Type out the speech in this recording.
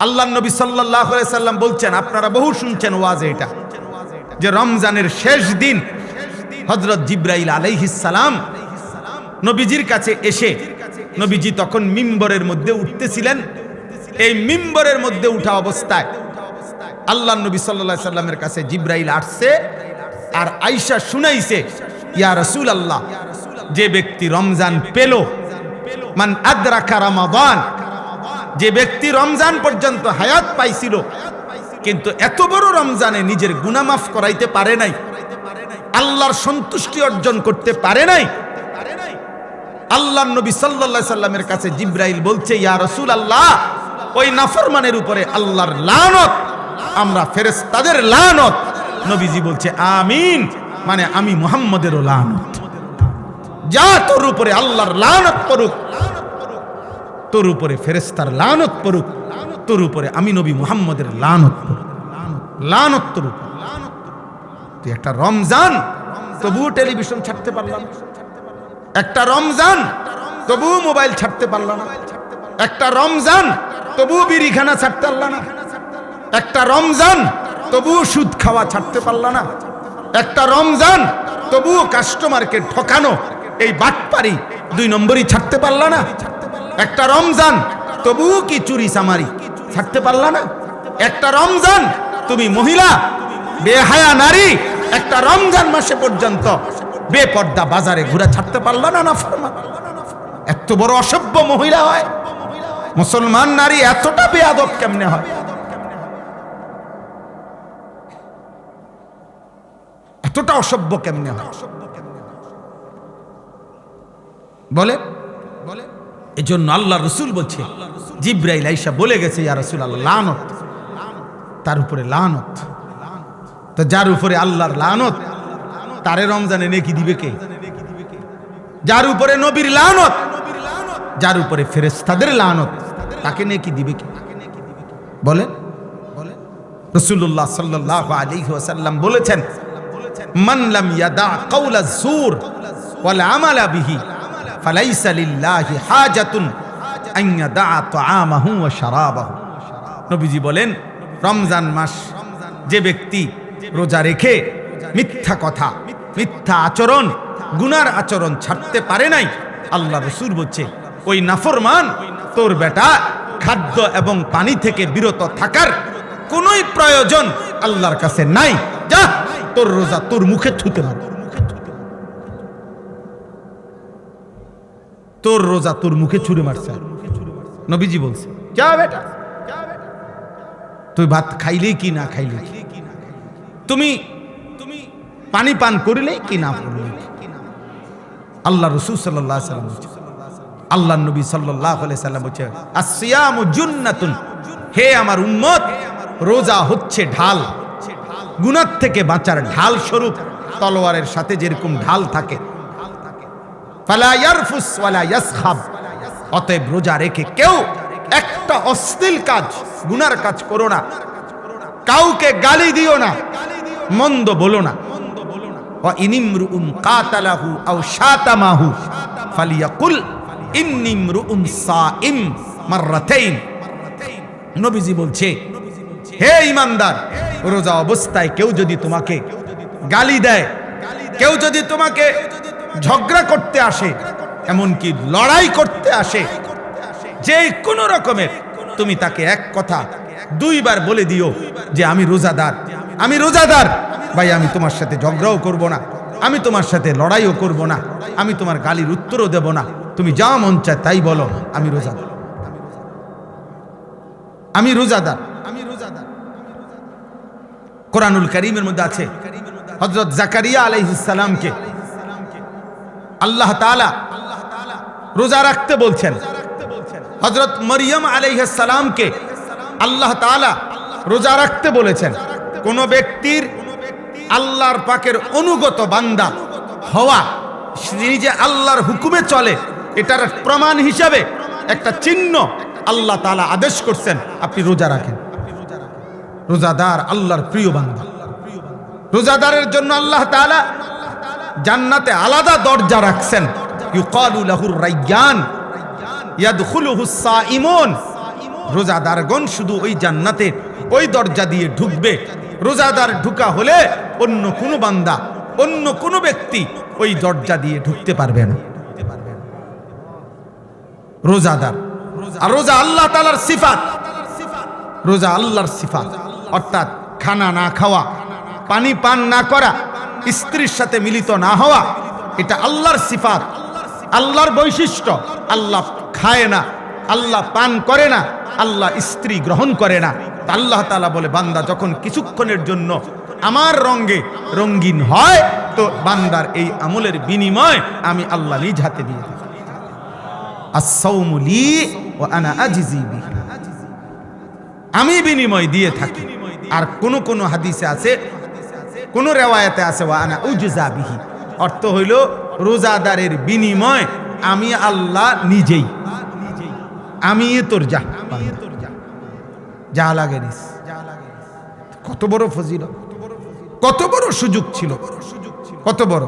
আল্লাহর নবী সাল্লাল্লাহু আলাইহি সাল্লাম বলছেন, আপনারা বহু শুনছেন ওয়াজে এটা, যে রমজানের শেষ দিন হযরত জিবরাইল আলাইহিস সালাম নবীজির কাছে এসে, নবীজি তখন মিম্বরের মধ্যে উঠতেছিলেন, এই মিম্বরের মধ্যে উঠা অবস্থায় আল্লাহর নবী সাল্লাল্লাহু আলাইহি সাল্লামের কাছে জিবরাইল আসছে আর আয়েশা শুনাইছে, ইয়া রাসূলুল্লাহ, যে ব্যক্তি রমজান পেল, মান আদরাকা রমাদান, যে ব্যক্তি রমজান পর্যন্ত হায়াত পাইছিল কিন্তু এত বড় রমজানে নিজের গুনাহ মাফ করাইতে পারে নাই, আল্লাহর সন্তুষ্টি অর্জন করতে পারে নাই, আল্লাহর নবী সাল্লাল্লাহু আলাইহি সাল্লামের কাছে জিবরাইল বলছে, ইয়া রাসূলুল্লাহ, ওই নাফরমানের উপরে আল্লাহর লানত, আমরা ফেরেশতাদের লানত। নবীজি বলছে আমিন, মানে আমি মুহাম্মদেরও লানত। যা তোর উপরে আল্লাহর লানত পড়ুক, তোর উপরে ফেরেশতার লানত পড়ুক, তোর উপরে আমি নবী মুহাম্মদের লানত পড়ুক, লানত তোর উপর। তুই একটা রমজান তবুও টেলিভিশন ছাড়তে পারলাম, একটা রমজান তবুও মোবাইল ছাড়তে পারলাম না, একটা রমজান তবুও বিড়িখানা ছাড়তে পারলাম না, একটা রমজান তবুও সুদ খাওয়া ছাড়তে পারলাম না, একটা রমজান তবুও কাস্টমারকে ঠকানো, এই বাটপারি 2 নম্বরই ছাড়তে পারলাম না, একটা রমজান তবুও কি চুরি চামারি ছাড়তে পারলাম না, একটা রমজান তুমি মহিলা বেহায়া নারী একটা রমজান মাসে পর্যন্ত বেপর্দা বাজারে ঘুরে ছাড়তে পারলা না, নাফরমান। এত বড় অসভ্য মহিলা হয় মুসলমান নারী, এতটা বেয়াদব কেমনে হয়, এতটা অসভ্য কেমনে হয় বলে। এজন্য আল্লাহ রাসূল বলছে, জিবরাইল আয়েশা বলে গেছে, ইয়া রাসূলুল্লাহ, লানত, তার উপরে লানত। তো যার উপরে আল্লাহর লানত, তারে রমজানে নেকি দিবে কে? যার উপরে নবীর লানত, যার উপরে ফেরেশতাদের লানত, তাকে নেকি দিবে কে? বলেন। রাসূলুল্লাহ সাল্লাল্লাহু আলাইহি ওয়াসাল্লাম বলেছেন, মান লাম ইয়াদা কাওলা যুর ওয়াল আমালা বিহি ফালাইসা লিল্লাহি হাজাতুন আন ইয়াদা তাআমাহু ওয়া শারাবাহু। নবীজি বলেন, রমজান মাস যে ব্যক্তি রোজা রেখে মিথ্যা কথা, মিথ্যা আচরণ, গুনার আচরণ ছাড়তে পারে নাই, আল্লাহ রাসূল বলছে, ওই নাফরমান তোর বেটা খাদ্য এবং পানি থেকে বিরত থাকার কোনোই প্রয়োজন আল্লাহর কাছে নাই, যা তোর রোজা তোর মুখে থুতে মার, তোর রোজা তোর মুখে ছুঁড়ে মারছে। নবীজি বলছে, যা বেটা, তুই ভাত খাইলেই কি না খাইলে, তুমি পানি পান করিলেই কি না করলে। আল্লাহ রাসূল সাল্লাল্লাহু আলাইহি সাল্লাম বলছে, আল্লাহ নবী সাল্লাল্লাহু আলাইহি সাল্লাম বলছে, আসিয়ামু জুন্নাতুন, হে আমার উম্মত, রোজা হচ্ছে ঢাল, গুনাহ থেকে বাঁচার ঢাল স্বরূপ। তলোয়ারের সাথে যেরকম ঢাল থাকে, ফালা ইয়ারফুস ওয়ালা ইয়াসখাব, অতএব রোজা রেখে কেউ একটা অশ্লীল কাজ, গুনার কাজ করো না, কাউকে গালি দিও না, মন্দ বলো না। ওয়া ইনিমরুউন কাতালাহু আও শাতামাহু ফালিয়াকুল ইন্নিমরুউন সাইম মাররাতাইন। নবীজি বলছে, হে ঈমানদার, রোজা অবস্থায় কেউ যদি তোমাকে গালি দেয়, কেউ যদি তোমাকে ঝগড়া করতে আসে, এমনকি লড়াই করতে আসে, যে কোনো রকমের, তুমি তাকে এক কথা 2 বার বলে দিও যে আমি রোজাদার, আমি রোজাদার ভাই, আমি তোমার সাথে ঝগড়াও করব না, আমি তোমার সাথে লড়াইও করব না, আমি তোমার গালির উত্তরও দেব না, তুমি যা মন চায় তাই বলো, আমি রোজাদার, আমি রোজাদার। কোরআনুল কারীমের মধ্যে আছে, হযরত জাকারিয়া আলাইহিস সালামকে আল্লাহ তাআলা রোজা রাখতে বলছেন, হযরত মরিয়ম আলাইহিস সালামকে আল্লাহ তাআলা রোজা রাখতে বলেছেন। কোন ব্যক্তির আল্লাহর পাকের অনুগত বান্দা হওয়া, নিজে আল্লাহর হুকুমে চলে, এটার প্রমাণ হিসাবে একটা চিহ্ন আল্লাহ তাআলা আদেশ করছেন, আপনি রোজা রাখেন। রোজাদার আল্লাহর প্রিয় বান্দা। রোজাদারের জন্য আল্লাহ তাআলা জান্নাতে আলাদা দরজা রাখছেন, ইউকালু লাহুর রায়্যান ইয়াদখুলুহুস সাইমুন, রোজাদারগণ শুধু ওই জান্নাতের ওই দরজা দিয়ে ঢুকবে। রোজাদার ঢুকা হলে অন্য কোনো বান্দা, অন্য কোনো ব্যক্তি ওই দরজা দিয়ে ঢুকতে পারবে না। রোজাদার। আর রোজা আল্লাহ তাআলার সিফাত, রোজা আল্লাহর সিফাত, অর্থাৎ খানা না খাওয়া, পানি পান না করা, স্ত্রীর সাথে মিলিত না হওয়া, এটা আল্লাহর সিফাত, আল্লাহর বৈশিষ্ট্য। আল্লাহ খায় না, আল্লাহ পান করে না, আল্লাহ স্ত্রী গ্রহণ করে না। আল্লাহ তাআলা বলে, বান্দা যখন কিছুক্ষণের জন্য আমার রঙে রঙিন হয়, তো বান্দার এই আমলের বিনিময় আমি আল্লাহ নিজ হাতে দিয়ে দিই। আস-সাওমু লি ওয়া আনা আজজি বিহি, আমি বিনিময় দিয়ে থাকি। আর কোন হাদিসে আছে, কোন রিওয়ায়াতে আছে ওয়া আনা উজজা বিহি, অর্থ হইল রোজাদারের বিনিময় আমি আল্লাহ নিজেই, আমি তোর যা লাগে নিস। কত বড় ফজিলত, কত বড় সুযোগ ছিল, কত বড়।